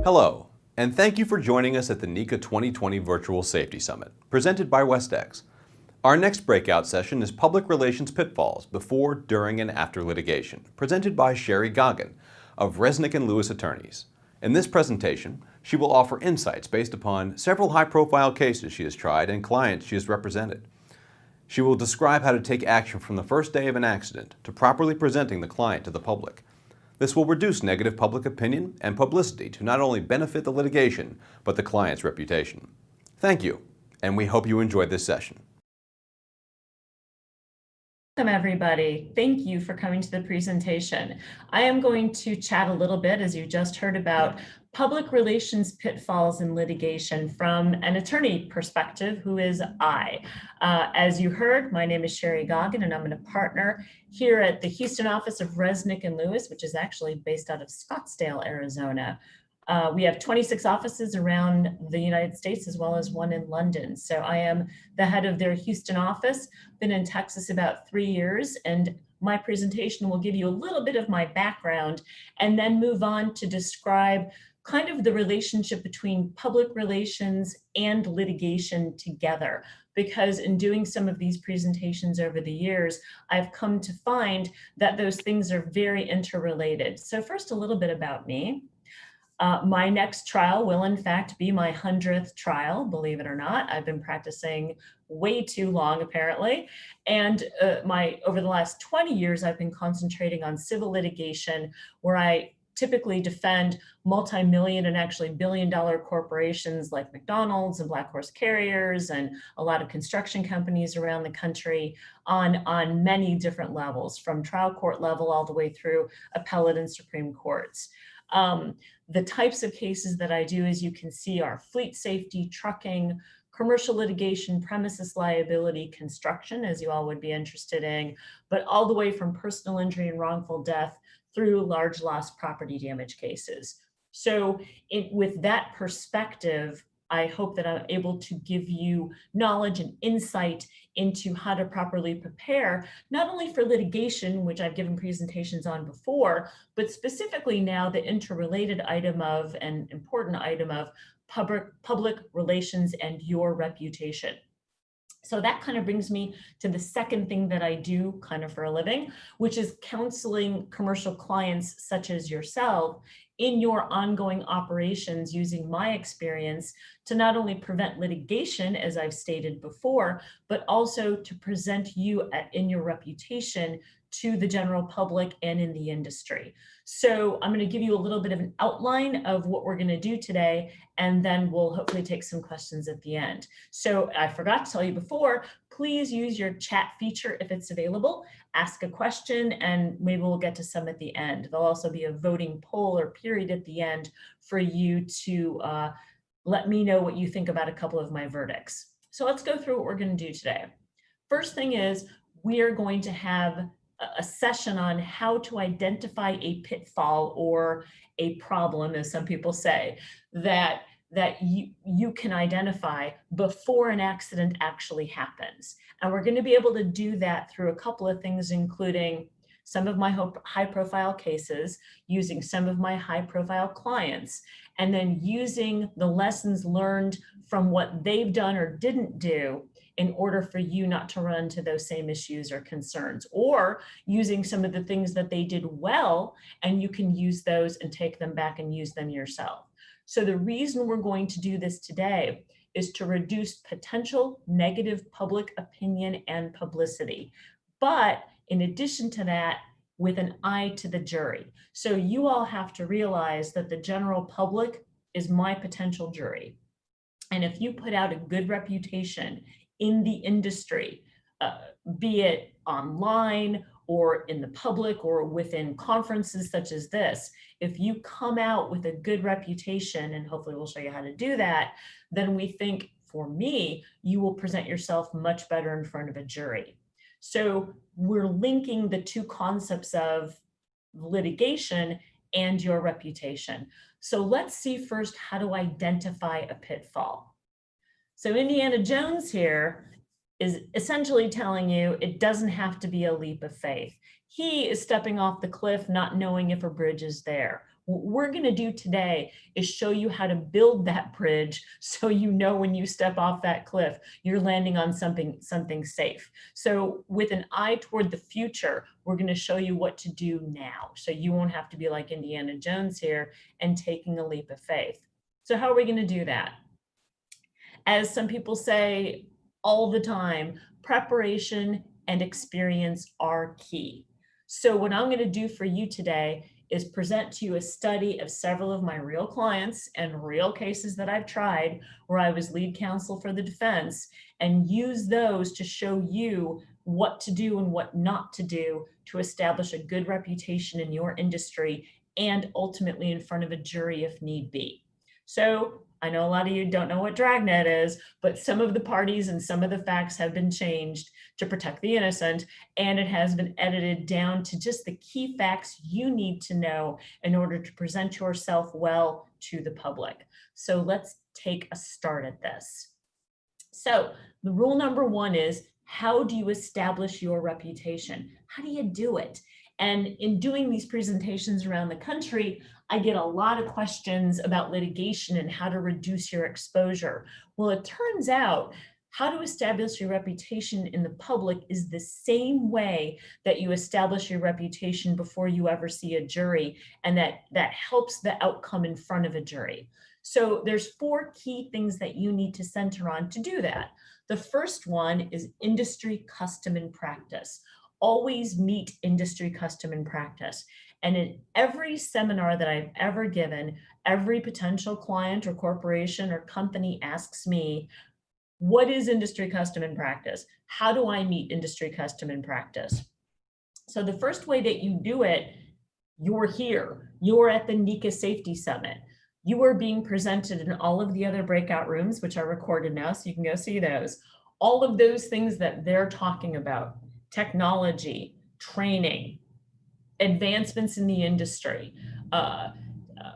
Hello, and thank you for joining us at the NECA 2020 Virtual Safety Summit, presented by WestEx. Our next breakout session is Public Relations Pitfalls Before, During, and After Litigation, presented by Sherry Goggin of Resnick & Lewis Attorneys. In this presentation, she will offer insights based upon several high-profile cases she has tried and clients she has represented. She will describe how to take action from the first day of an accident to properly presenting the client to the public. This will reduce negative public opinion and publicity to not only benefit the litigation, but the client's reputation. Thank you, and we hope you enjoyed this session. Welcome, everybody. Thank you for coming to the presentation. I am going to chat a little bit, as you just heard, about public relations pitfalls in litigation from an attorney perspective, who is I. As you heard, my name is Sherry Goggin, and I'm a partner here at the Houston office of Resnick & Lewis, which is actually based out of Scottsdale, Arizona. We have 26 offices around the United States, as well as one in London. So I am the head of their Houston office, been in Texas about 3 years, and my presentation will give you a little bit of my background and then move on to describe kind of the relationship between public relations and litigation together. Because in doing some of these presentations over the years, I've come to find that those things are very interrelated. So first, a little bit about me. My next trial will in fact be my 100th trial, believe it or not. I've been practicing way too long, apparently. And over the last 20 years, I've been concentrating on civil litigation, where I typically defend multi-million and actually billion-dollar corporations like McDonald's and Black Horse Carriers and a lot of construction companies around the country on many different levels, from trial court level all the way through appellate and Supreme Courts. The types of cases that I do, as you can see, are fleet safety, trucking, commercial litigation, premises liability, construction, as you all would be interested in, but all the way from personal injury and wrongful death through large loss property damage cases. So with that perspective, I hope that I'm able to give you knowledge and insight into how to properly prepare, not only for litigation, which I've given presentations on before, but specifically now the interrelated item of, and important item of, public relations and your reputation. So that kind of brings me to the second thing that I do kind of for a living, which is counseling commercial clients such as yourself in your ongoing operations, using my experience to not only prevent litigation, as I've stated before, but also to present you in your reputation to the general public and in the industry. So I'm going to give you a little bit of an outline of what we're going to do today, and then we'll hopefully take some questions at the end. So I forgot to tell you before, please use your chat feature if it's available. Ask a question, and maybe we'll get to some at the end. There'll also be a voting poll or period at the end for you to let me know what you think about a couple of my verdicts. So let's go through what we're going to do today. First thing is, we are going to have a session on how to identify a pitfall or a problem, as some people say, that you can identify before an accident actually happens. And we're going to be able to do that through a couple of things, including some of my high-profile cases, using some of my high-profile clients, and then using the lessons learned from what they've done or didn't do in order for you not to run into those same issues or concerns, or using some of the things that they did well, and you can use those and take them back and use them yourself. So the reason we're going to do this today is to reduce potential negative public opinion and publicity. But in addition to that, with an eye to the jury. So you all have to realize that the general public is my potential jury. And if you put out a good reputation in the industry, be it online or in the public or within conferences such as this, if you come out with a good reputation, and hopefully we'll show you how to do that, then we think, for me, you will present yourself much better in front of a jury. So we're linking the two concepts of litigation and your reputation. So let's see first how to identify a pitfall. So Indiana Jones here is essentially telling you it doesn't have to be a leap of faith. He is stepping off the cliff, not knowing if a bridge is there. What we're going to do today is show you how to build that bridge so you know when you step off that cliff, you're landing on something safe. So with an eye toward the future, we're going to show you what to do now. So you won't have to be like Indiana Jones here and taking a leap of faith. So how are we going to do that? As some people say all the time, preparation and experience are key. So what I'm going to do for you today is present to you a study of several of my real clients and real cases that I've tried where I was lead counsel for the defense, and use those to show you what to do and what not to do to establish a good reputation in your industry and ultimately in front of a jury if need be. So I know a lot of you don't know what dragnet is, but some of the parties and some of the facts have been changed to protect the innocent, and it has been edited down to just the key facts you need to know in order to present yourself well to the public. So let's take a start at this. So the rule number one is, how do you establish your reputation? How do you do it? And in doing these presentations around the country, I get a lot of questions about litigation and how to reduce your exposure. Well, it turns out how to establish your reputation in the public is the same way that you establish your reputation before you ever see a jury, and that helps the outcome in front of a jury. So there's 4 key things that you need to center on to do that. The first one is industry custom and practice. Always meet industry custom and practice. And in every seminar that I've ever given, every potential client or corporation or company asks me, what is industry custom and practice? How do I meet industry custom and practice? So the first way that you do it, you're here. You're at the NECA Safety Summit. You are being presented in all of the other breakout rooms, which are recorded now, so you can go see those. All of those things that they're talking about, technology, training, advancements in the industry,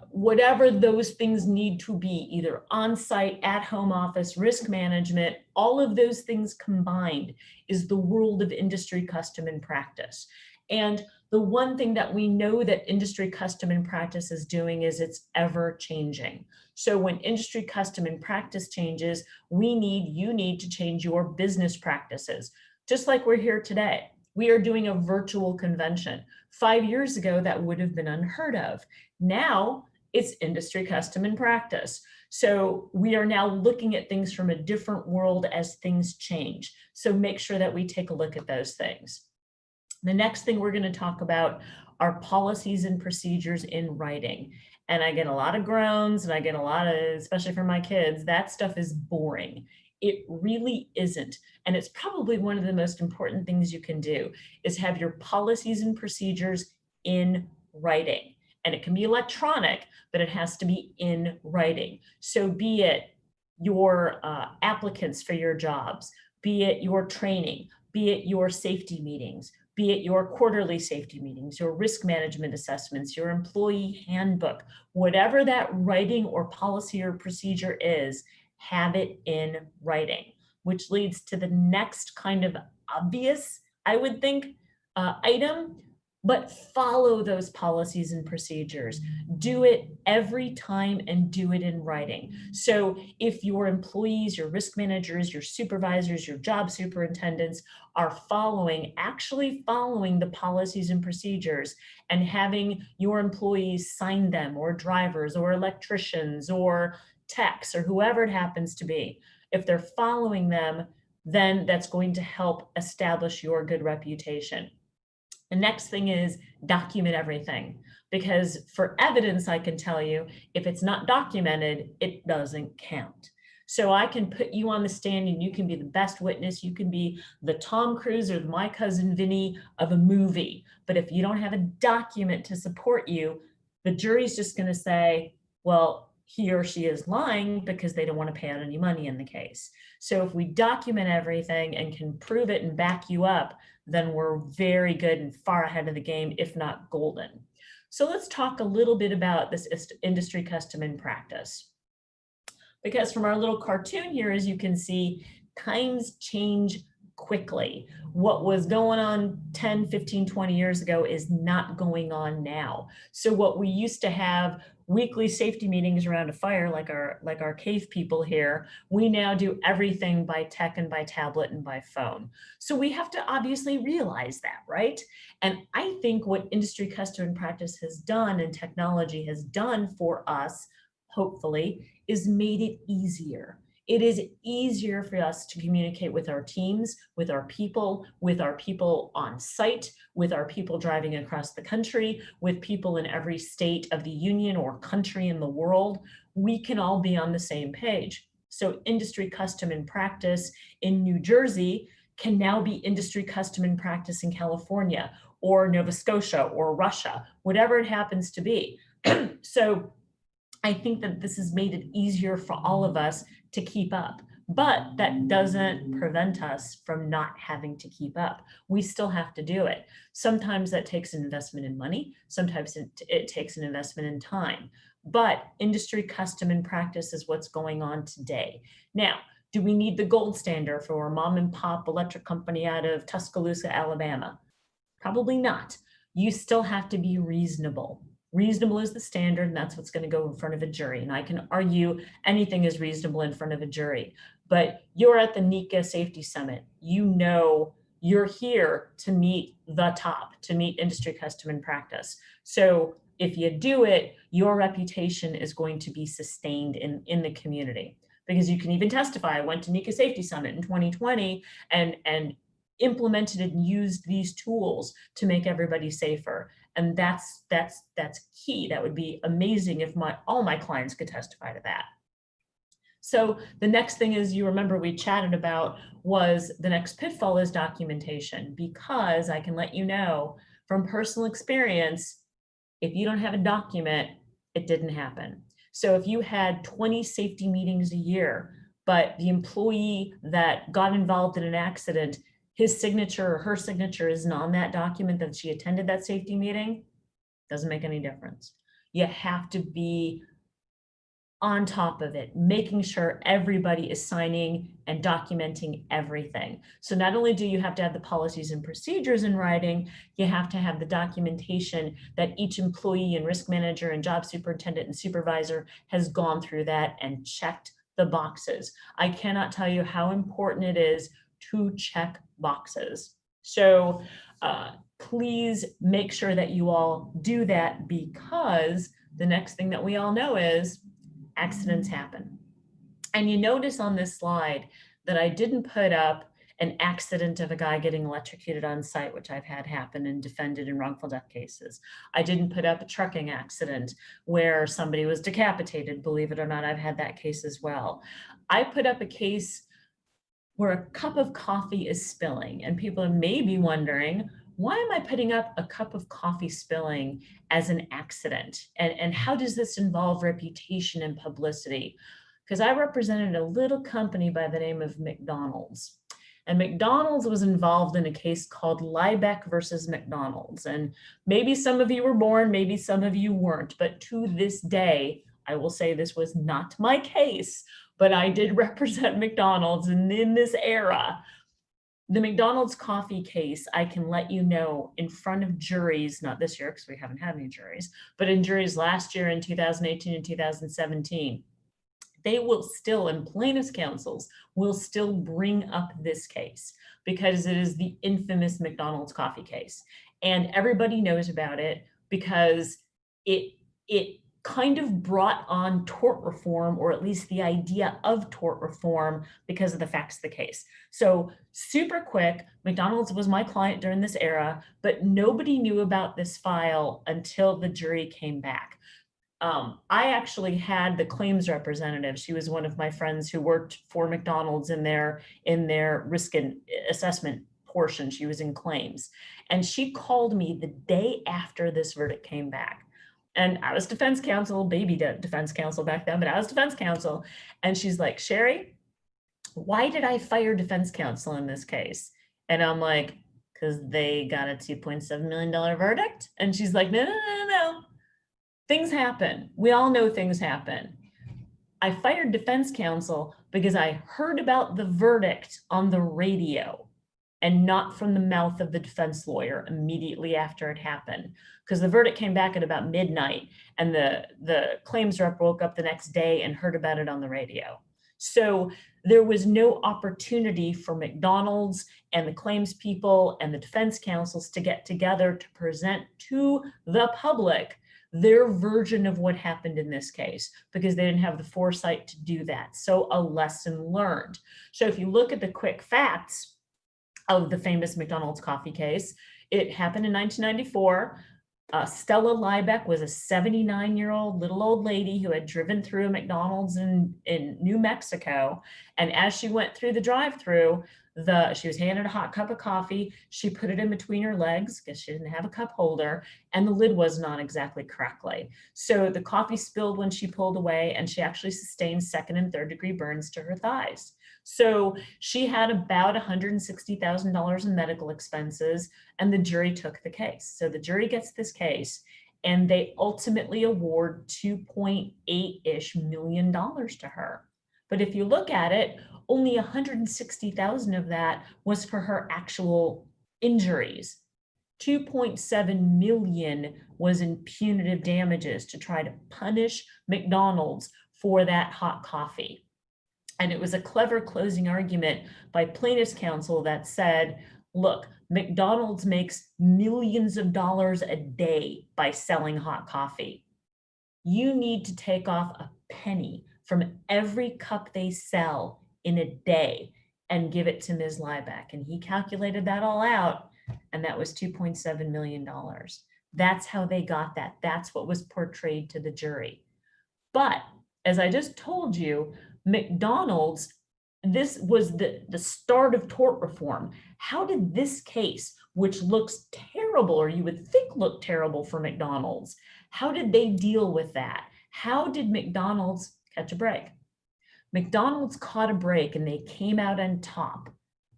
whatever those things need to be, either on-site, at-home office, risk management, all of those things combined is the world of industry custom and practice. And the one thing that we know that industry custom and practice is doing is it's ever changing. So when industry custom and practice changes, you need to change your business practices. Just like we're here today. We are doing a virtual convention. 5 years ago, that would have been unheard of. Now it's industry custom and practice. So we are now looking at things from a different world as things change. So make sure that we take a look at those things. The next thing we're going to talk about are policies and procedures in writing. And I get a lot of groans, and I get a lot of, especially for my kids, that stuff is boring. It really isn't. And it's probably one of the most important things you can do is have your policies and procedures in writing. And it can be electronic, but it has to be in writing. So be it your applicants for your jobs, be it your training, be it your safety meetings, be be it your quarterly safety meetings, your risk management assessments, your employee handbook, whatever that writing or policy or procedure is, have it in writing, which leads to the next kind of obvious, I would think, item, but follow those policies and procedures. Do it every time and do it in writing. So if your employees, your risk managers, your supervisors, your job superintendents are actually following the policies and procedures and having your employees sign them, or drivers or electricians or techs or whoever it happens to be, if they're following them, then that's going to help establish your good reputation. The next thing is document everything, because for evidence, I can tell you, if it's not documented, it doesn't count. So I can put you on the stand and you can be the best witness. You can be the Tom Cruise or My Cousin Vinny of a movie. But if you don't have a document to support you, the jury's just going to say, well, he or she is lying because they don't want to pay out any money in the case. So if we document everything and can prove it and back you up, then we're very good and far ahead of the game, if not golden. So let's talk a little bit about this industry custom and practice. Because from our little cartoon here, as you can see, times change quickly. What was going on 10, 15, 20 years ago is not going on now. So what we used to have weekly safety meetings around a fire, like our cave people here, we now do everything by tech and by tablet and by phone. So we have to obviously realize that, right? And I think what industry custom and practice has done and technology has done for us, hopefully, is made it easier. It is easier for us to communicate with our teams, with our people on site, with our people driving across the country, with people in every state of the union or country in the world. We can all be on the same page. So industry custom and practice in New Jersey can now be industry custom and practice in California or Nova Scotia or Russia, whatever it happens to be. So I think that this has made it easier for all of us to keep up, but that doesn't prevent us from not having to keep up. We still have to do it. Sometimes that takes an investment in money. Sometimes it takes an investment in time, but industry custom and practice is what's going on today. Now, do we need the gold standard for a mom and pop electric company out of Tuscaloosa, Alabama? Probably not. You still have to be reasonable. Reasonable is the standard, and that's what's going to go in front of a jury. And I can argue anything is reasonable in front of a jury, but you're at the NECA Safety Summit. You know you're here to meet the top, to meet industry custom and practice. So if you do it, your reputation is going to be sustained in the community, because you can even testify. I went to NECA Safety Summit in 2020 and implemented and used these tools to make everybody safer. And that's key. That would be amazing if all my clients could testify to that. So the next thing is, you remember we chatted about, was the next pitfall is documentation, because I can let you know from personal experience, if you don't have a document, it didn't happen. So if you had 20 safety meetings a year, but the employee that got involved in an accident, his signature or her signature isn't on that document that she attended that safety meeting, doesn't make any difference. You have to be on top of it, making sure everybody is signing and documenting everything. So not only do you have to have the policies and procedures in writing, you have to have the documentation that each employee and risk manager and job superintendent and supervisor has gone through that and checked the boxes. I cannot tell you how important it is to check boxes. So please make sure that you all do that, because the next thing that we all know is accidents happen. And you notice on this slide that I didn't put up an accident of a guy getting electrocuted on site, which I've had happen and defended in wrongful death cases. I didn't put up a trucking accident where somebody was decapitated. Believe it or not, I've had that case as well. I put up a case where a cup of coffee is spilling, and people may be wondering, why am I putting up a cup of coffee spilling as an accident? And how does this involve reputation and publicity? Because I represented a little company by the name of McDonald's. And McDonald's was involved in a case called LIEBECK versus McDonald's. And maybe some of you were born, maybe some of you weren't, but to this day, I will say this was not my case, but I did represent McDonald's. And in this era, the McDonald's coffee case, I can let you know, in front of juries, not this year because we haven't had any juries, but in juries last year in 2018 and 2017, they will still, and plaintiffs' counsels will still bring up this case because it is the infamous McDonald's coffee case. And everybody knows about it because it kind of brought on tort reform, or at least the idea of tort reform, because of the facts of the case. So super quick, McDonald's was my client during this era, but nobody knew about this file until the jury came back. I actually had the claims representative. She was one of my friends who worked for McDonald's in their risk and assessment portion. She was in claims. And she called me the day after this verdict came back. And I was defense counsel, baby defense counsel back then, but I was defense counsel. And she's like, Sherry, why did I fire defense counsel in this case? And I'm like, because they got a $2.7 million verdict. And she's like, no. Things happen. We all know things happen. I fired defense counsel because I heard about the verdict on the radio and not from the mouth of the defense lawyer immediately after it happened. Because the verdict came back at about midnight and the claims rep woke up the next day and heard about it on the radio. So there was no opportunity for McDonald's and the claims people and the defense counsels to get together to present to the public their version of what happened in this case, because they didn't have the foresight to do that. So a lesson learned. So if you look at the quick facts of the famous McDonald's coffee case, it happened in 1994. Stella LIEBECK was a 79-year-old little old lady who had driven through a McDonald's in New Mexico. And as she went through the drive-through, she was handed a hot cup of coffee. She put it in between her legs because she didn't have a cup holder, and the lid was not exactly correctly. So the coffee spilled when she pulled away, and she actually sustained second and third degree burns to her thighs. So she had about $160,000 in medical expenses, and the jury took the case. So the jury gets this case, and they ultimately award $2.8-ish million to her. But if you look at it, only $160,000 of that was for her actual injuries. $2.7 million was in punitive damages to try to punish McDonald's for that hot coffee. And it was a clever closing argument by plaintiffs' counsel that said, look, McDonald's makes millions of dollars a day by selling hot coffee. You need to take off a penny from every cup they sell in a day and give it to Ms. LIEBECK. And he calculated that all out, and that was $2.7 million. That's how they got that. That's what was portrayed to the jury. But as I just told you, McDonald's, this was the start of tort reform. How did this case, which looks terrible, or you would think looked terrible for McDonald's, how did they deal with that? How did McDonald's catch a break? McDonald's caught a break and they came out on top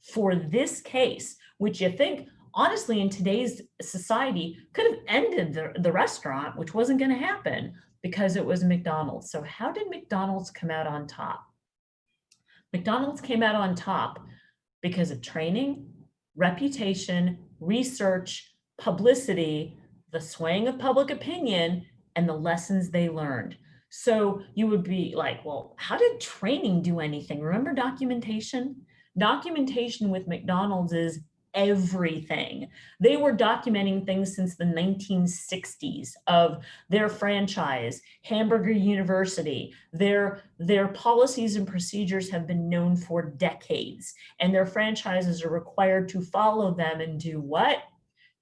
for this case, which you think, honestly, in today's society could have ended the restaurant, which wasn't going to happen because it was McDonald's. So how did McDonald's come out on top? McDonald's came out on top because of training, reputation, research, publicity, the swaying of public opinion, and the lessons they learned. So you would be like, well, how did training do anything? Remember documentation? Documentation with McDonald's is everything. They were documenting things since the 1960s of their franchise, Hamburger University. Their policies and procedures have been known for decades, and their franchises are required to follow them and do what?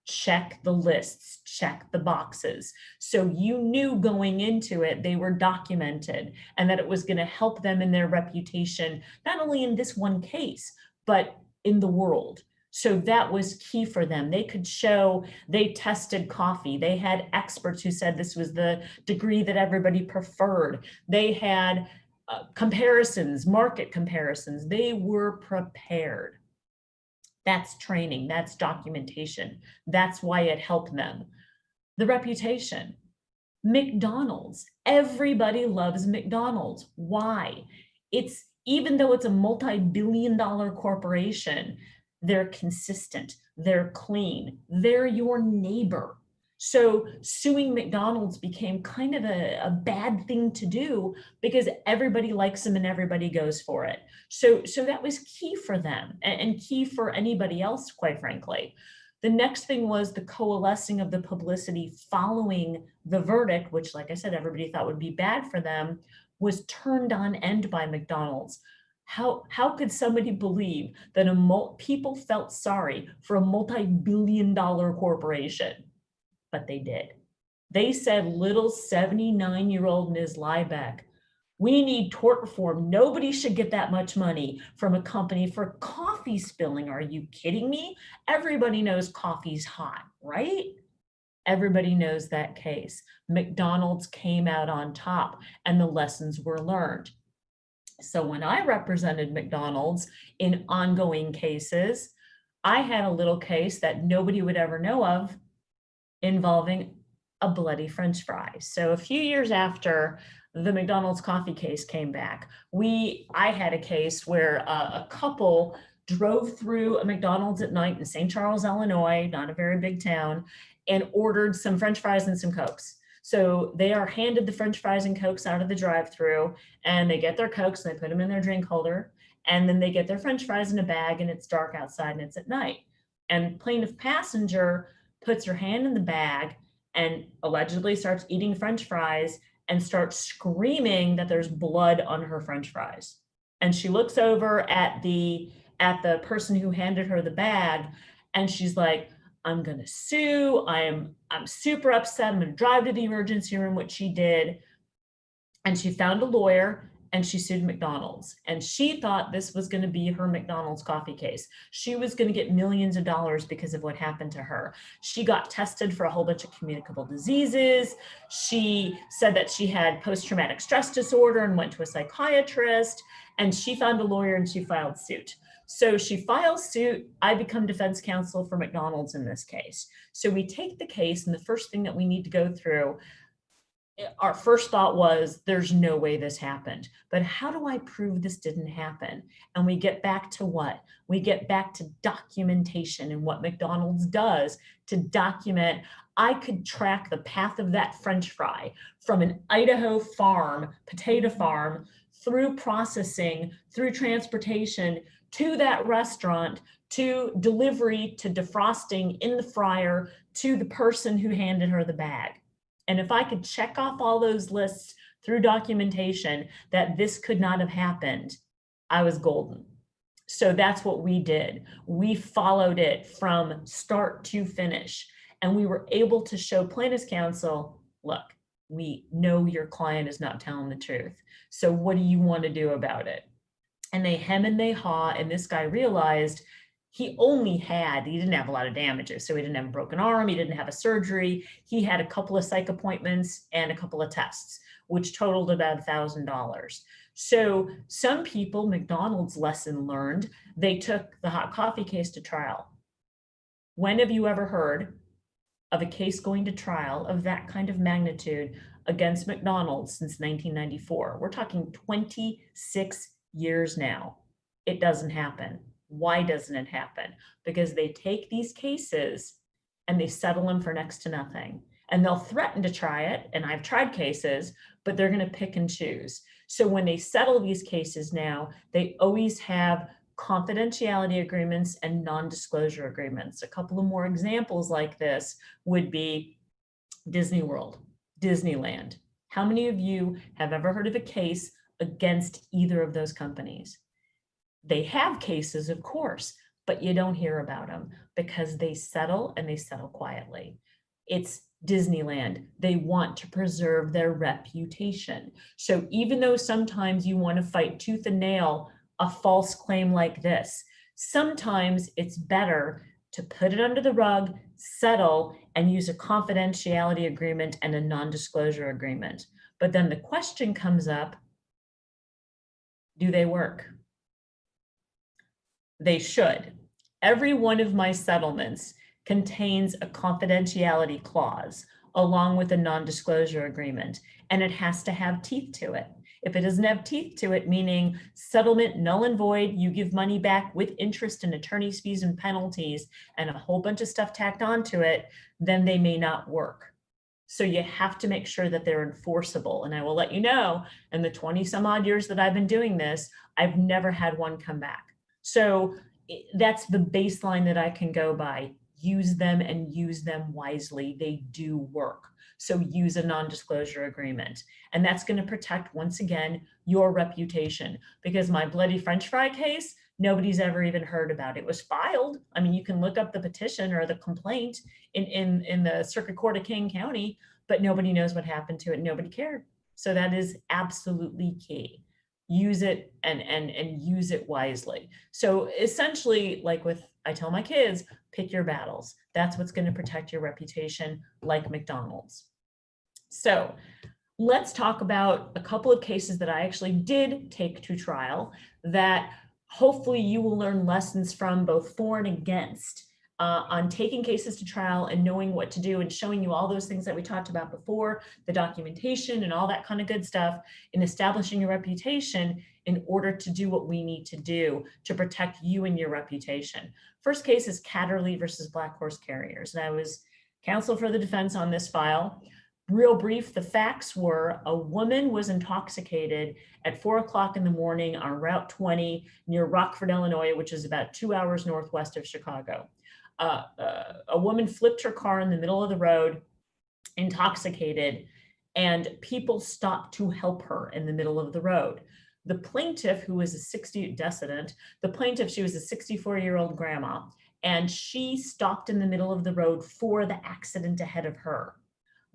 Check the lists, check the boxes. So you knew going into it, they were documented and that it was going to help them in their reputation, not only in this one case, but in the world. So that was key for them. They could show they tested coffee. They had experts who said this was the degree that everybody preferred. They had comparisons, market comparisons. They were prepared. That's training, that's documentation. That's why it helped them. The reputation. McDonald's, everybody loves McDonald's. Why? It's, even though it's a multi-billion-dollar corporation, they're consistent, they're clean, they're your neighbor. So suing McDonald's became kind of a bad thing to do because everybody likes them and everybody goes for it. So that was key for them and key for anybody else, quite frankly. The next thing was the coalescing of the publicity following the verdict, which, like I said, everybody thought would be bad for them, was turned on end by McDonald's. How could somebody believe that people felt sorry for a multi-billion-dollar corporation? But they did. They said, little 79-year-old Ms. LIEBECK, we need tort reform. Nobody should get that much money from a company for coffee spilling. Are you kidding me? Everybody knows coffee's hot, right? Everybody knows that case. McDonald's came out on top and the lessons were learned. So when I represented McDonald's in ongoing cases, I had a little case that nobody would ever know of involving a bloody French fry. So a few years after the McDonald's coffee case came back, I had a case where a couple drove through a McDonald's at night in St. Charles, Illinois, not a very big town, and ordered some French fries and some Cokes. So they are handed the French fries and Cokes out of the drive-through, and they get their Cokes and they put them in their drink holder, and then they get their French fries in a bag, and it's dark outside and it's at night. And plaintiff passenger puts her hand in the bag and allegedly starts eating French fries and starts screaming that there's blood on her French fries. And she looks over at the person who handed her the bag, and she's like, I'm gonna sue, I'm super upset, I'm gonna drive to the emergency room, which she did. And she found a lawyer and she sued McDonald's. And she thought this was gonna be her McDonald's coffee case. She was gonna get millions of dollars because of what happened to her. She got tested for a whole bunch of communicable diseases. She said that she had post-traumatic stress disorder and went to a psychiatrist. And she found a lawyer and she filed suit. So she files suit. I become defense counsel for McDonald's in this case. So we take the case, and the first thing that we need to go through, our first thought was, there's no way this happened. But how do I prove this didn't happen? And we get back to what? We get back to documentation and what McDonald's does to document. I could track the path of that French fry from an Idaho farm, potato farm, through processing, through transportation, to that restaurant, to delivery, to defrosting in the fryer, to the person who handed her the bag. And if I could check off all those lists through documentation that this could not have happened, I was golden. So that's what we did. We followed it from start to finish. And we were able to show plaintiff's counsel, look, we know your client is not telling the truth. So what do you want to do about it? And they hem and they haw, and this guy realized he didn't have a lot of damages. So he didn't have a broken arm, he didn't have a surgery. He had a couple of psych appointments and a couple of tests, which totaled about $1,000. So some people, McDonald's lesson learned, they took the hot coffee case to trial. When have you ever heard of a case going to trial of that kind of magnitude against McDonald's since 1994? We're talking 26 years now. It doesn't happen. Why doesn't it happen? Because they take these cases and they settle them for next to nothing. And they'll threaten to try it, and I've tried cases, but they're going to pick and choose. So when they settle these cases now, they always have confidentiality agreements and non-disclosure agreements. A couple of more examples like this would be Disney World, Disneyland. How many of you have ever heard of a case against either of those companies? They have cases, of course, but you don't hear about them because they settle, and they settle quietly. It's Disneyland. They want to preserve their reputation. So even though sometimes you want to fight tooth and nail a false claim like this, sometimes it's better to put it under the rug, settle, and use a confidentiality agreement and a non-disclosure agreement. But then the question comes up, do they work? They should. Every one of my settlements contains a confidentiality clause along with a non-disclosure agreement, and it has to have teeth to it. If it doesn't have teeth to it, meaning settlement null and void, you give money back with interest and attorney's fees and penalties and a whole bunch of stuff tacked onto it, then they may not work. So you have to make sure that they're enforceable. And I will let you know, in the 20 some odd years that I've been doing this, I've never had one come back. So that's the baseline that I can go by. Use them and use them wisely. They do work. So use a non-disclosure agreement. And that's going to protect, once again, your reputation. Because my bloody French fry case, nobody's ever even heard about. It was filed. I mean, you can look up the petition or the complaint in the Circuit Court of King County, but nobody knows what happened to it. Nobody cared. So that is absolutely key. Use it and use it wisely. So essentially, like I tell my kids, pick your battles. That's what's going to protect your reputation, like McDonald's. So let's talk about a couple of cases that I actually did take to trial that hopefully you will learn lessons from, both for and against, on taking cases to trial and knowing what to do and showing you all those things that we talked about before, the documentation and all that kind of good stuff, in establishing your reputation in order to do what we need to do to protect you and your reputation. First case is KADERLY versus Black Horse Carriers. And I was counsel for the defense on this file. Real brief, the facts were a woman was intoxicated at 4 o'clock in the morning on Route 20 near Rockford, Illinois, which is about 2 hours northwest of Chicago. A woman flipped her car in the middle of the road, intoxicated, and people stopped to help her in the middle of the road. The plaintiff, who was a the plaintiff, she was a 64-year-old grandma, and she stopped in the middle of the road for the accident ahead of her.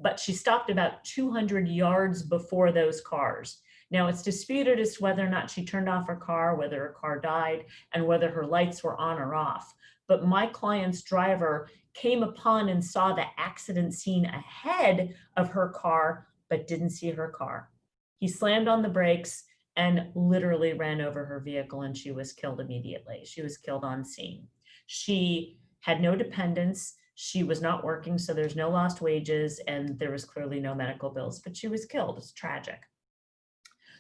But she stopped about 200 yards before those cars. Now, it's disputed as to whether or not she turned off her car, whether her car died, and whether her lights were on or off. But my client's driver came upon and saw the accident scene ahead of her car, but didn't see her car. He slammed on the brakes and literally ran over her vehicle, and she was killed immediately. She was killed on scene. She had no dependents. She was not working, so there's no lost wages, and there was clearly no medical bills, but she was killed. It's tragic.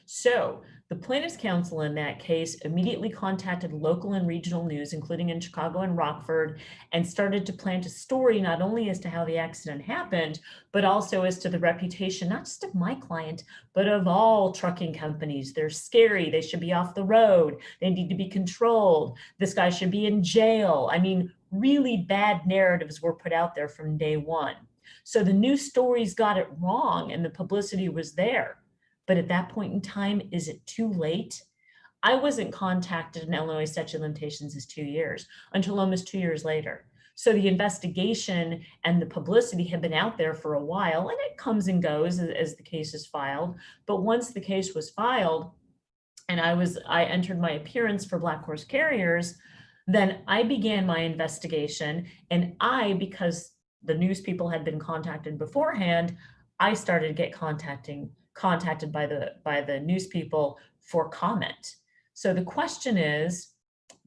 So the plaintiff's counsel in that case immediately contacted local and regional news, including in Chicago and Rockford, and started to plant a story not only as to how the accident happened, but also as to the reputation, not just of my client, but of all trucking companies. They're scary. They should be off the road. They need to be controlled. This guy should be in jail. I mean, really bad narratives were put out there from day one. So the news stories got it wrong and the publicity was there. But at that point in time, is it too late? I wasn't contacted in Illinois statute of limitations as 2 years until almost 2 years later. So the investigation and the publicity have been out there for a while, and it comes and goes as the case is filed. But once the case was filed and I entered my appearance for Black Horse Carriers, then I began my investigation, and because the news people had been contacted beforehand, I started to get contacted by the news people for comment. So the question is,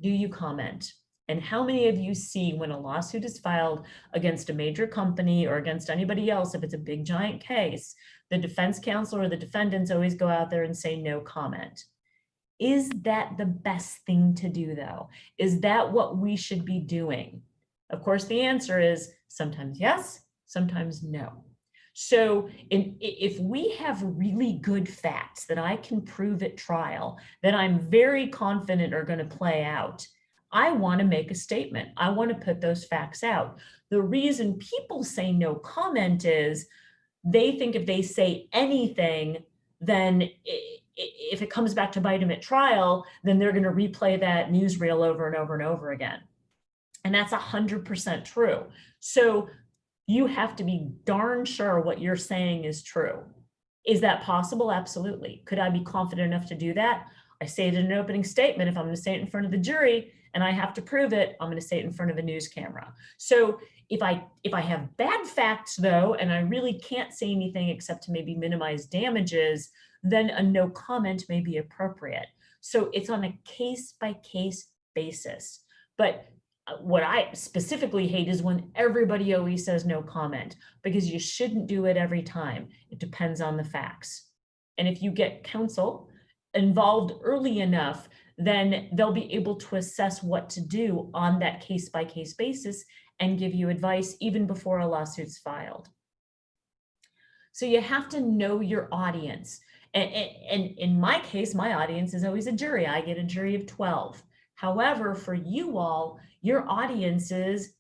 do you comment? And how many of you see when a lawsuit is filed against a major company or against anybody else, if it's a big giant case, the defense counsel or the defendants always go out there and say no comment? Is that the best thing to do, though? Is that what we should be doing? Of course, the answer is sometimes yes, sometimes no. So if we have really good facts that I can prove at trial, that I'm very confident are going to play out, I want to make a statement. I want to put those facts out. The reason people say no comment is they think if they say anything, then if it comes back to bite them at trial, then they're going to replay that newsreel over and over and over again. And that's 100% true. So you have to be darn sure what you're saying is true. Is that possible? Absolutely. Could I be confident enough to do that? I say it in an opening statement. If I'm going to say it in front of the jury and I have to prove it, I'm going to say it in front of a news camera. So if I have bad facts, though, and I really can't say anything except to maybe minimize damages, then a no comment may be appropriate. So it's on a case-by-case basis. But what I specifically hate is when everybody always says no comment, because you shouldn't do it every time. It depends on the facts. And if you get counsel involved early enough, then they'll be able to assess what to do on that case-by-case basis and give you advice even before a lawsuit's filed. So you have to know your audience. And in my case, my audience is always a jury. I get a jury of 12. However, for you all, your audience is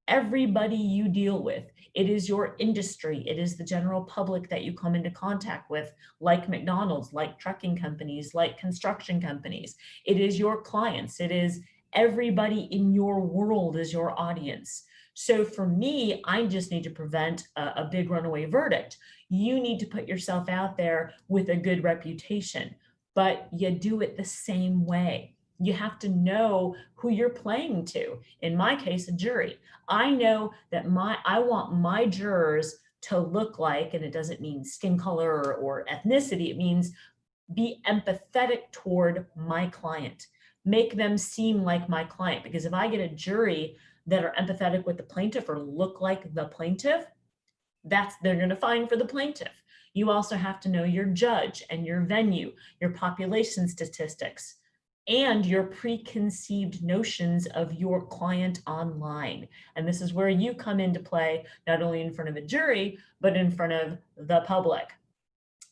everybody you deal with. It is your industry. It is the general public that you come into contact with, like McDonald's, like trucking companies, like construction companies. It is your clients. It is everybody in your world is your audience. So for me, I just need to prevent a big runaway verdict. You need to put yourself out there with a good reputation, but you do it the same way. You have to know who you're playing to. In my case, a jury. I know that I want my jurors to look like, and it doesn't mean skin color or ethnicity, it means be empathetic toward my client. Make them seem like my client. Because if I get a jury that are empathetic with the plaintiff or look like the plaintiff, they're going to fine for the plaintiff. You also have to know your judge and your venue, your population statistics, and your preconceived notions of your client online. And this is where you come into play, not only in front of a jury, but in front of the public.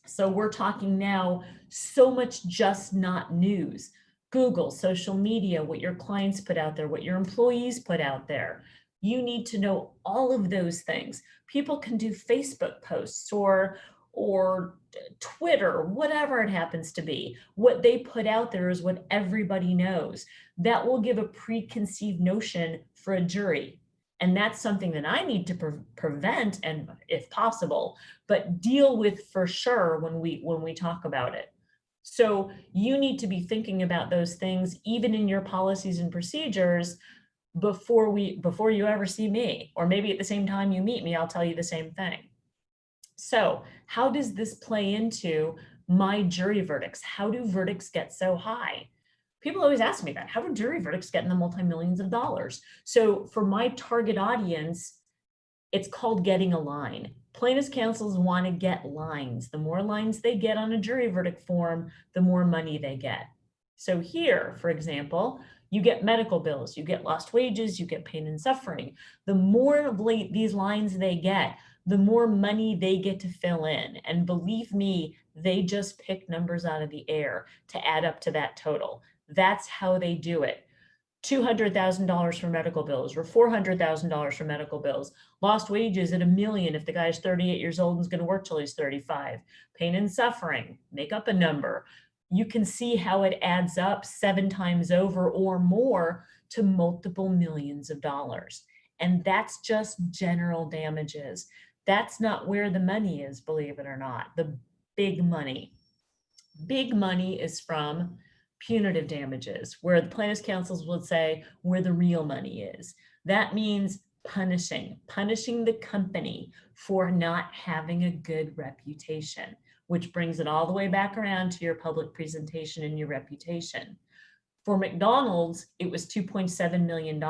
So we're talking now so much just not news. Google, social media, what your clients put out there, what your employees put out there. You need to know all of those things. People can do Facebook posts or Twitter, whatever it happens to be. What they put out there is what everybody knows. That will give a preconceived notion for a jury. And that's something that I need to prevent, and if possible, but deal with for sure when we talk about it. So you need to be thinking about those things, even in your policies and procedures, before you ever see me, or maybe at the same time you meet me, I'll tell you the same thing. So how does this play into my jury verdicts? How do verdicts get so high? People always ask me that. How do jury verdicts get in the multi-millions of dollars? So for my target audience, it's called getting a line. Plaintiffs' counsels want to get lines. The more lines they get on a jury verdict form, the more money they get. So here, for example, you get medical bills, you get lost wages, you get pain and suffering. The more of these lines they get, the more money they get to fill in. And believe me, they just pick numbers out of the air to add up to that total. That's how they do it. $200,000 for medical bills, or $400,000 for medical bills. Lost wages at $1 million if the guy's 38 years old and is going to work till he's 35. Pain and suffering, make up a number. You can see how it adds up 7 times over or more to multiple millions of dollars. And that's just general damages. That's not where the money is, believe it or not. The big money. Big money is from punitive damages, where the plaintiffs' counsels would say where the real money is. That means punishing the company for not having a good reputation, which brings it all the way back around to your public presentation and your reputation. For McDonald's, it was $2.7 million.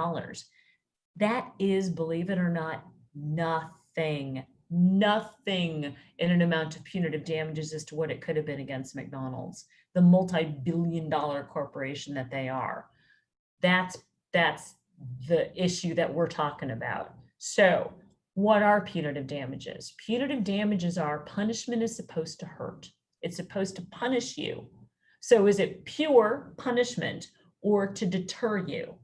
That is, believe it or not, nothing in an amount of punitive damages as to what it could have been against McDonald's, the multi-billion-dollar corporation that they are. That's the issue that we're talking about. So what are punitive damages? Punitive damages are punishment is supposed to hurt. It's supposed to punish you. So is it pure punishment or to deter you?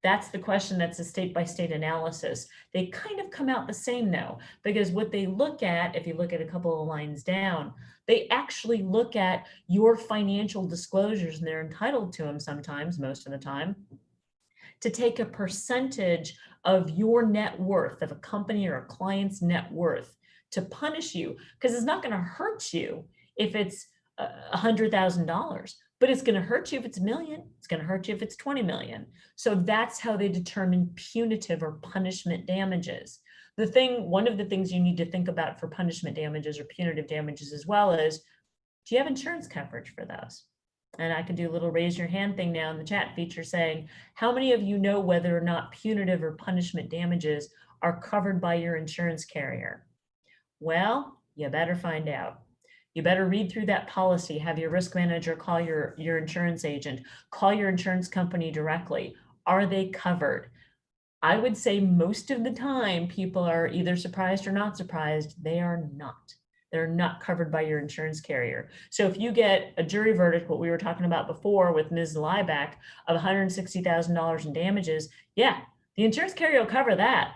That's the question. That's a state-by-state analysis. They kind of come out the same though, because what they look at, if you look at a couple of lines down, they actually look at your financial disclosures, and they're entitled to them sometimes, most of the time, to take a percentage of your net worth, of a company or a client's net worth, to punish you, because it's not going to hurt you if it's $100,000. But it's going to hurt you if it's $1 million. It's going to hurt you if it's 20 million. So that's how they determine punitive or punishment damages. One of the things you need to think about for punishment damages or punitive damages as well is, do you have insurance coverage for those? And I can do a little raise your hand thing now in the chat feature saying, how many of you know whether or not punitive or punishment damages are covered by your insurance carrier? Well, you better find out. You better read through that policy, have your risk manager call your insurance agent, call your insurance company directly. Are they covered? I would say most of the time people are either surprised or not surprised. They are not. They're not covered by your insurance carrier. So if you get a jury verdict, what we were talking about before with Ms. LIEBECK of $160,000 in damages, yeah, the insurance carrier will cover that.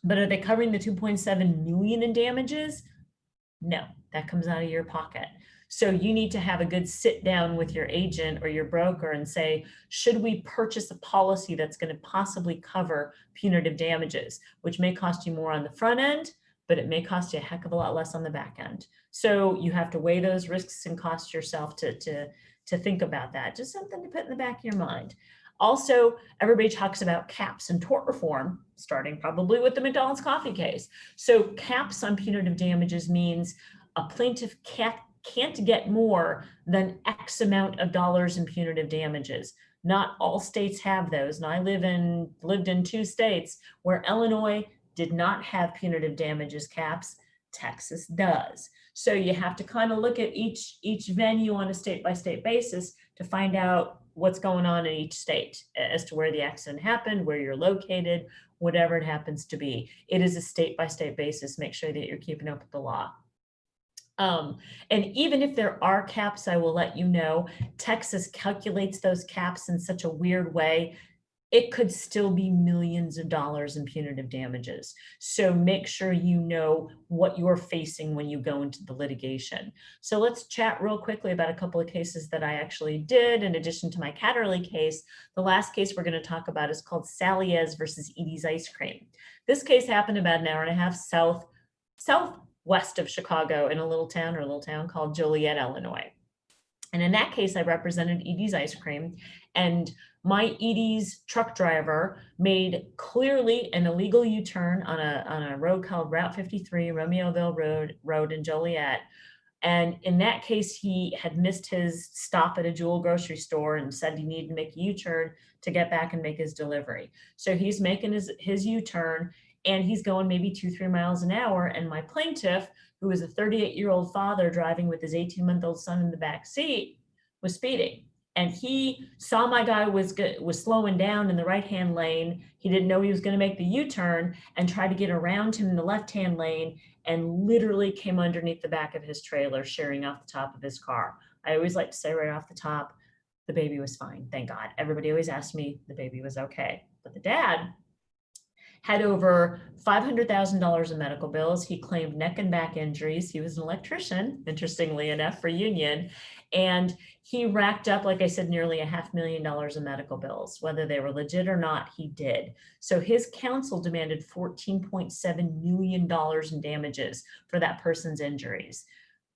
But are they covering the 2.7 million in damages? No, that comes out of your pocket. So you need to have a good sit down with your agent or your broker and say, should we purchase a policy that's going to possibly cover punitive damages, which may cost you more on the front end, but it may cost you a heck of a lot less on the back end. So you have to weigh those risks and costs yourself to think about that. Just something to put in the back of your mind. Also, everybody talks about caps and tort reform, starting probably with the McDonald's coffee case. So caps on punitive damages means a plaintiff can't get more than X amount of dollars in punitive damages. Not all states have those. And I lived in 2 states where Illinois did not have punitive damages caps. Texas does. So you have to kind of look at each venue on a state-by-state basis to find out what's going on in each state as to where the accident happened, where you're located, whatever it happens to be. It is a state-by-state basis. Make sure that you're keeping up with the law. And even if there are caps, I will let you know, Texas calculates those caps in such a weird way. It could still be millions of dollars in punitive damages. So make sure you know what you're facing when you go into the litigation. So let's chat real quickly about a couple of cases that I actually did in addition to my KADERLY case. The last case we're going to talk about is called SALLIEZ versus EDY'S ice cream. This case happened about an hour and a half southwest of Chicago in a little town called Joliet, Illinois. And in that case, I represented EDY'S ice cream, and my EDY'S truck driver made clearly an illegal U-turn on a road called Route 53, Romeoville Road in Joliet. And in that case, he had missed his stop at a Jewel grocery store and said he needed to make a U-turn to get back and make his delivery. So he's making his U-turn, and he's going maybe 2-3 miles an hour. And my plaintiff, who is a 38-year-old father driving with his 18-month-old son in the back seat, was speeding. And he saw my guy was slowing down in the right-hand lane. He didn't know he was going to make the U-turn and tried to get around him in the left-hand lane and literally came underneath the back of his trailer, shearing off the top of his car. I always like to say right off the top, the baby was fine, thank God. Everybody always asked me, the baby was okay. But the dad had over $500,000 in medical bills. He claimed neck and back injuries. He was an electrician, interestingly enough, for union. And he racked up, like I said, nearly $500,000 in medical bills. Whether they were legit or not, he did. So his counsel demanded $14.7 million in damages for that person's injuries.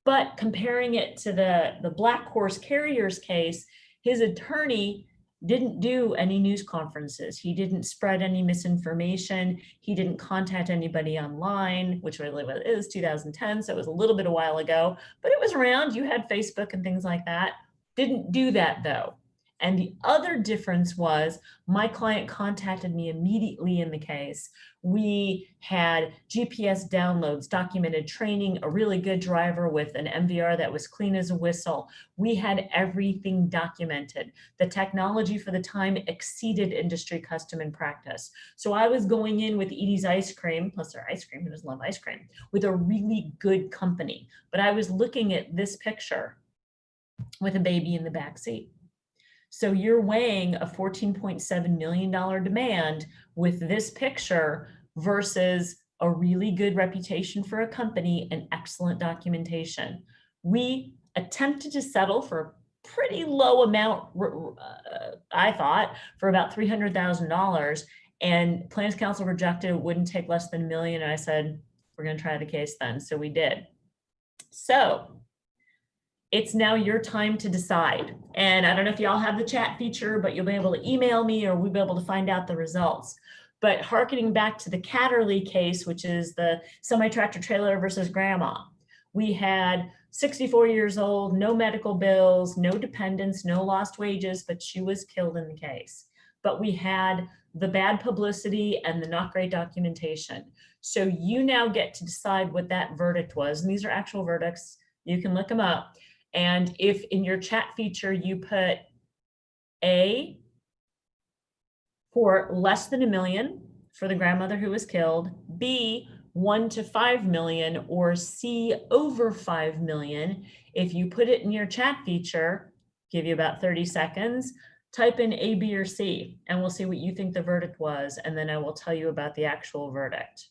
But comparing it to the Black Horse Carriers case, his attorney didn't do any news conferences. He didn't spread any misinformation. He didn't contact anybody online, which really was 2010, so it was a little bit a while ago, but it was around. You had Facebook and things like that. Didn't do that though. And the other difference was my client contacted me immediately in the case. We had GPS downloads, documented training, a really good driver with an MVR that was clean as a whistle. We had everything documented. The technology for the time exceeded industry custom and practice. So I was going in with EDY'S ice cream, plus their ice cream, who doesn't love ice cream, with a really good company. But I was looking at this picture with a baby in the back seat. So you're weighing a $14.7 million demand with this picture versus a really good reputation for a company and excellent documentation. We attempted to settle for a pretty low amount, I thought, for about $300,000, and plaintiff's counsel rejected it, wouldn't take less than $1 million. And I said, we're going to try the case then. So we did. So it's now your time to decide. And I don't know if y'all have the chat feature, but you'll be able to email me or we'll be able to find out the results. But hearkening back to the KADERLY case, which is the semi-tractor trailer versus grandma, we had 64 years old, no medical bills, no dependents, no lost wages, but she was killed in the case. But we had the bad publicity and the not great documentation. So you now get to decide what that verdict was. And these are actual verdicts. You can look them up. And if in your chat feature you put A for less than $1 million for the grandmother who was killed, B, 1 to 5 million, or C, over 5 million. If you put it in your chat feature, give you about 30 seconds, type in A, B, or C, and we'll see what you think the verdict was, and then I will tell you about the actual verdict.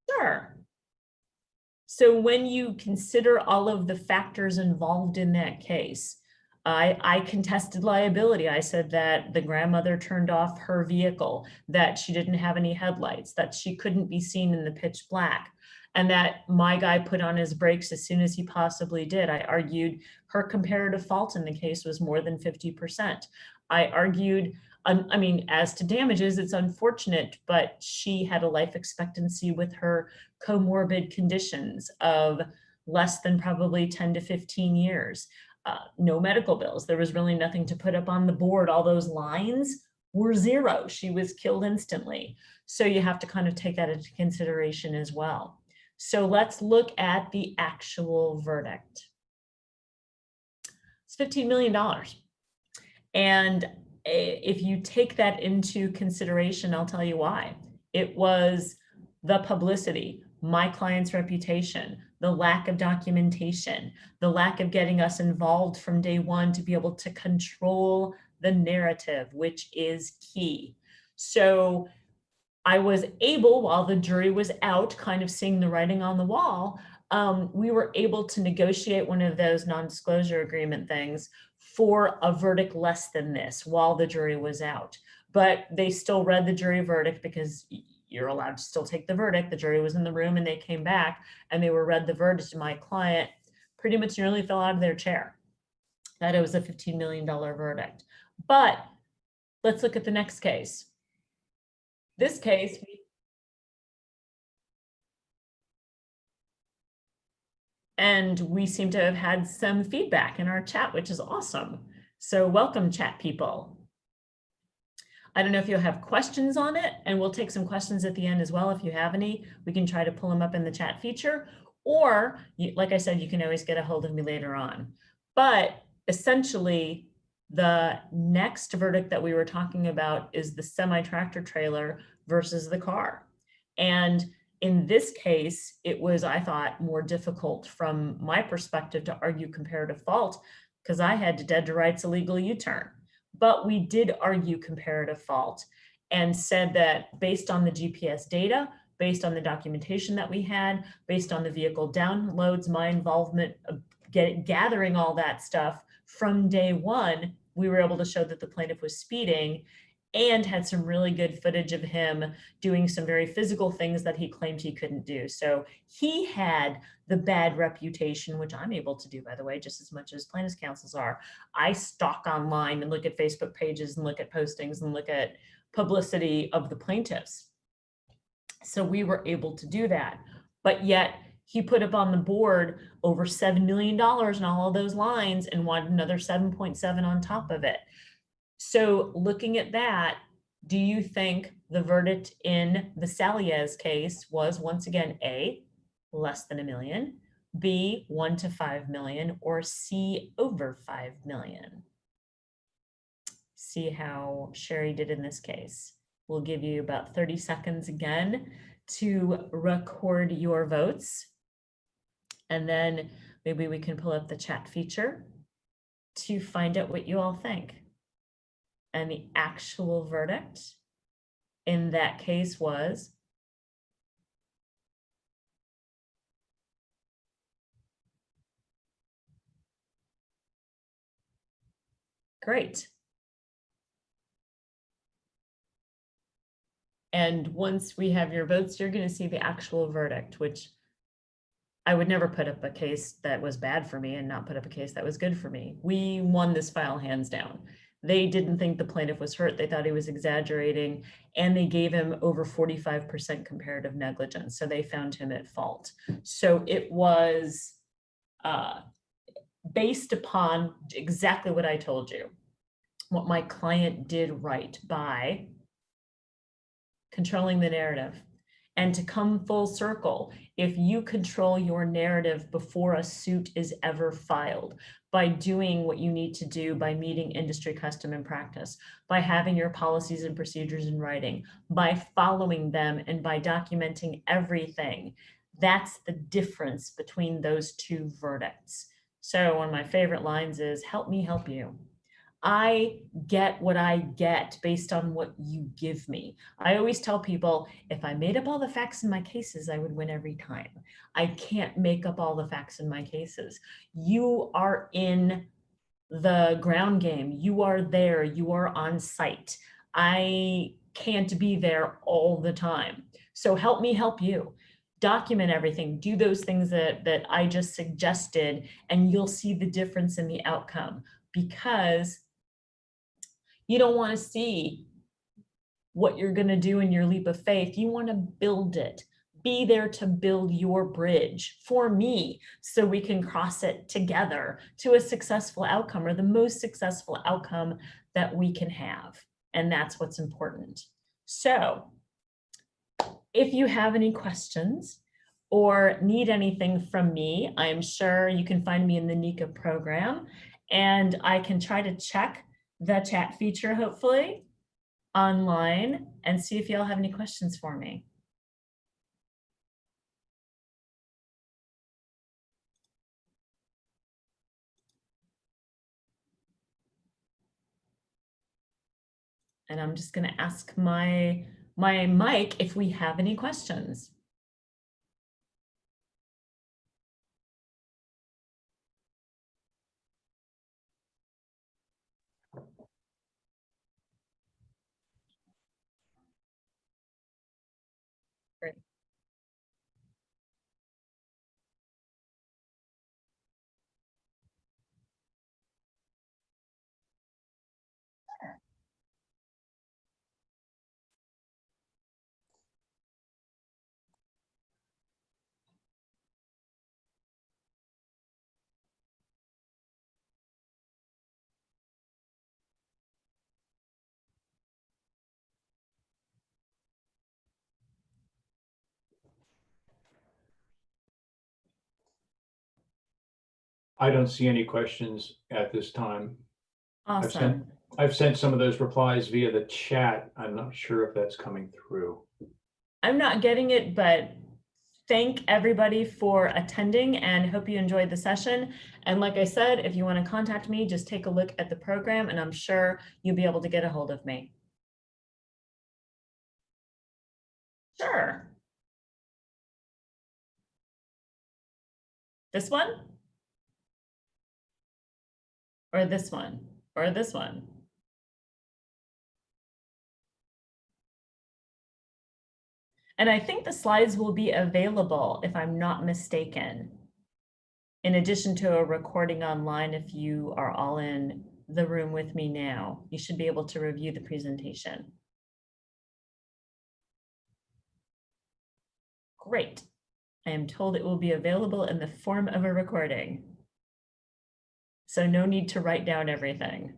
Sure. So when you consider all of the factors involved in that case, I contested liability. I said that the grandmother turned off her vehicle, that she didn't have any headlights, that she couldn't be seen in the pitch black, and that my guy put on his brakes as soon as he possibly did. I argued her comparative fault in the case was more than 50%. I argued, I mean, as to damages, it's unfortunate, but she had a life expectancy with her comorbid conditions of less than probably 10 to 15 years. No medical bills. There was really nothing to put up on the board. All those lines were zero. She was killed instantly. So you have to kind of take that into consideration as well. So let's look at the actual verdict. It's $15 million. And if you take that into consideration, I'll tell you why. It was the publicity, my client's reputation, the lack of documentation, the lack of getting us involved from day one to be able to control the narrative, which is key. So I was able, while the jury was out, kind of seeing the writing on the wall, we were able to negotiate one of those non-disclosure agreement things for a verdict less than this while the jury was out. But they still read the jury verdict because you're allowed to still take the verdict. The jury was in the room and they came back and they were read the verdict. My client pretty much nearly fell out of their chair that it was a $15 million verdict. But let's look at the next case. This case, and we seem to have had some feedback in our chat, which is awesome. So welcome, chat people. I don't know if you'll have questions on it, and we'll take some questions at the end as well. If you have any, we can try to pull them up in the chat feature, or like I said, you can always get a hold of me later on. But essentially, the next verdict that we were talking about is the semi-tractor trailer versus the car. And in this case, it was, I thought, more difficult from my perspective to argue comparative fault because I had to dead to rights illegal U-turn. But we did argue comparative fault and said that based on the GPS data, based on the documentation that we had, based on the vehicle downloads, my involvement of gathering all that stuff from day one, we were able to show that the plaintiff was speeding and had some really good footage of him doing some very physical things that he claimed he couldn't do. So he had the bad reputation, which I'm able to do, by the way, just as much as plaintiff's counsels are. I stalk online and look at Facebook pages and look at postings and look at publicity of the plaintiffs. So we were able to do that. But yet he put up on the board over $7 million in all of those lines and wanted another 7.7 on top of it. So looking at that, do you think the verdict in the SALLIEZ case was, once again, A, less than $1 million, B, 1 to 5 million, or C, over 5 million? See how Sherry did in this case. We'll give you about 30 seconds again to record your votes. And then maybe we can pull up the chat feature to find out what you all think. And the actual verdict in that case was great. And once we have your votes, you're going to see the actual verdict, which I would never put up a case that was bad for me and not put up a case that was good for me. We won this file hands down. They didn't think the plaintiff was hurt. They thought he was exaggerating, and they gave him over 45% comparative negligence. So they found him at fault. So it was based upon exactly what I told you, what my client did right by controlling the narrative. And to come full circle, if you control your narrative before a suit is ever filed, by doing what you need to do, by meeting industry custom and practice, by having your policies and procedures in writing, by following them, and by documenting everything, that's the difference between those two verdicts. So one of my favorite lines is, help me help you. I get what I get based on what you give me. I always tell people, if I made up all the facts in my cases, I would win every time. I can't make up all the facts in my cases. You are in the ground game. You are there. You are on site. I can't be there all the time. So help me help you. Document everything. Do those things that I just suggested, and you'll see the difference in the outcome, because you don't want to see what you're going to do in your leap of faith. You want to build it. Be there to build your bridge for me so we can cross it together to a successful outcome, or the most successful outcome that we can have. And that's what's important. So if you have any questions or need anything from me, I'm sure you can find me in the NECA program, and I can try to check the chat feature, hopefully, online, and see if y'all have any questions for me. And I'm just going to ask my mic if we have any questions. Great. I don't see any questions at this time. Awesome. I've sent some of those replies via the chat. I'm not sure if that's coming through. I'm not getting it, but thank everybody for attending and hope you enjoyed the session. And like I said, if you want to contact me, just take a look at the program and I'm sure you'll be able to get a hold of me. Sure. This one? Or this one? Or this one? And I think the slides will be available, if I'm not mistaken, in addition to a recording online. If you are all in the room with me now, you should be able to review the presentation. Great. I am told it will be available in the form of a recording. So no need to write down everything.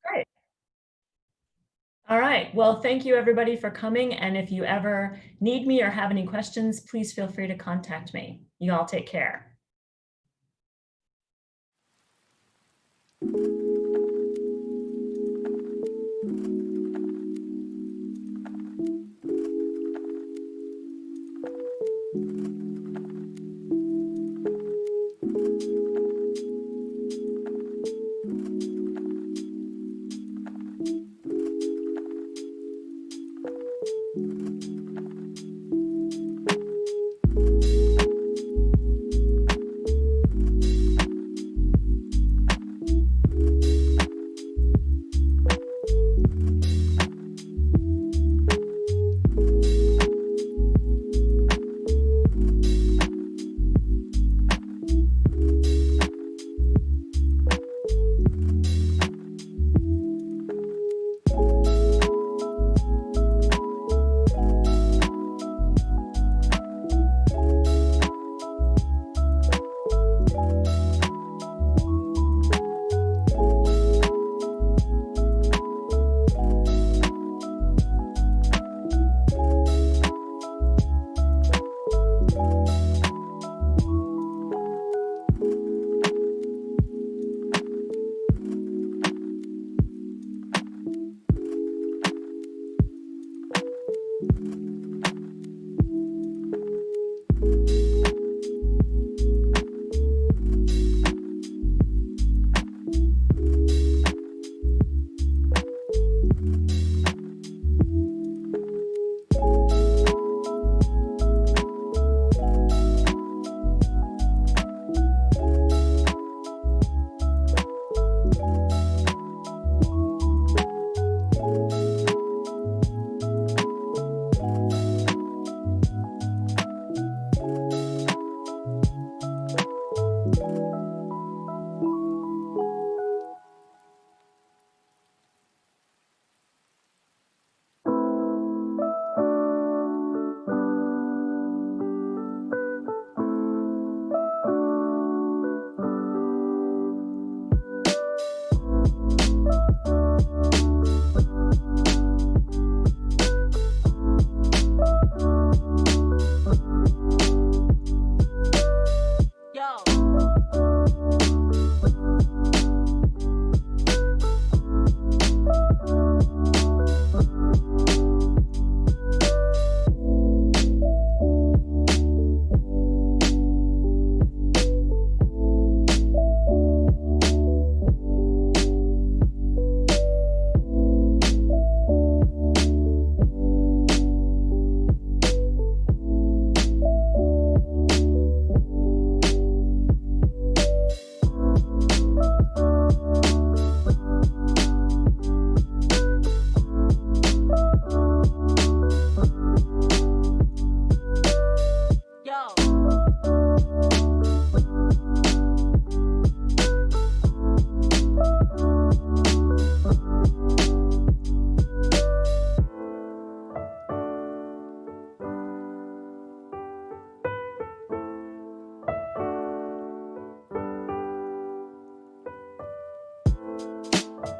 Great. All right. Well, thank you everybody for coming. And if you ever need me or have any questions, please feel free to contact me. You all take care.